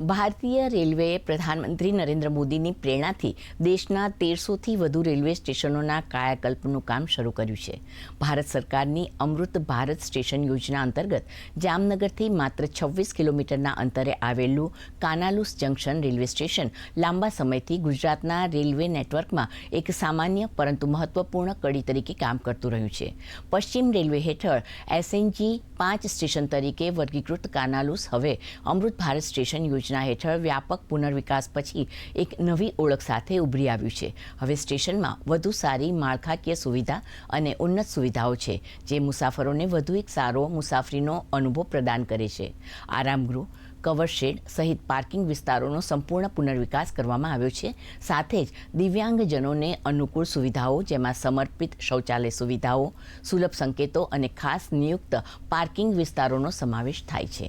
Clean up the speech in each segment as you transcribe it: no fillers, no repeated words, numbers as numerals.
ભારતીય રેલવેએ પ્રધાનમંત્રી નરેન્દ્ર મોદીની પ્રેરણાથી દેશના 1300થી વધુ રેલવે સ્ટેશનોના કાયાકલ્પનું કામ શરૂ કર્યું છે। ભારત સરકારની અમૃત ભારત સ્ટેશન યોજના અંતર્ગત જામનગરથી માત્ર 26 કિલોમીટરના અંતરે આવેલું કાનાલુસ જંકશન રેલવે સ્ટેશન લાંબા સમયથી ગુજરાતના રેલવે નેટવર્કમાં એક સામાન્ય પરંતુ મહત્વપૂર્ણ કડી તરીકે કામ કરતું રહ્યું છે। પશ્ચિમ રેલવે હેઠળ SNG 5 સ્ટેશન તરીકે વર્ગીકૃત કાનાલુસ હવે અમૃત ભારત સ્ટેશન યોજના હેઠળ વ્યાપક પુનર્વિકાસ પછી એક નવી ઓળખ સાથે ઉભરી આવ્યું છે। હવે સ્ટેશનમાં વધુ સારી માળખાકીય સુવિધા અને ઉન્નત સુવિધાઓ છે, જે મુસાફરોને વધુ એક સારો મુસાફરીનો અનુભવ પ્રદાન કરે છે। આરામગૃહ, કવર શેડ સહિત પાર્કિંગ વિસ્તારોનો સંપૂર્ણ પુનર્વિકાસ કરવામાં આવ્યો છે। સાથે જ દિવ્યાંગજનોને અનુકૂળ સુવિધાઓ, જેમાં સમર્પિત શૌચાલય સુવિધાઓ, સુલભ સંકેતો અને ખાસ નિયુક્ત પાર્કિંગ વિસ્તારોનો સમાવેશ થાય છે।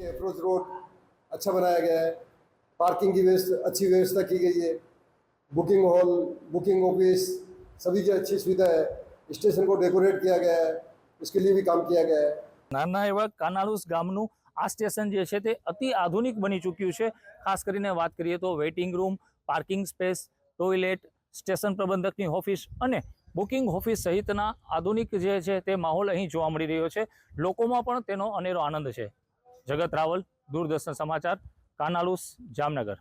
अप्रोच रोड अच्छा बनाया गया है। पार्किंग की अच्छी व्यवस्था की गई है। बुकिंग हॉल, बुकिंग ऑफिस सभी की अच्छी सुविधा है। स्टेशन को डेकोरेट किया गया है, उसके लिए भी काम किया गया है। નાના એવા કાનાલુસ ગામનું આ સ્ટેશન જે છે તે અતિ આધુનિક બની ચૂક્યું છે। ખાસ કરીને વાત કરીએ તો waiting room, parking space, toilet, station પ્રબંધકની ઓફિસ અને બુકિંગ ઓફિસ સહિતના આધુનિક જે છે તે માહોલ અહીં જોવા મળી રહ્યો છે। લોકોમાં પણ તેનો અનેરો આનંદ છે। જગત રાવલ, દૂરદર્શન સમાચાર, કાનાલુસ, જામનગર।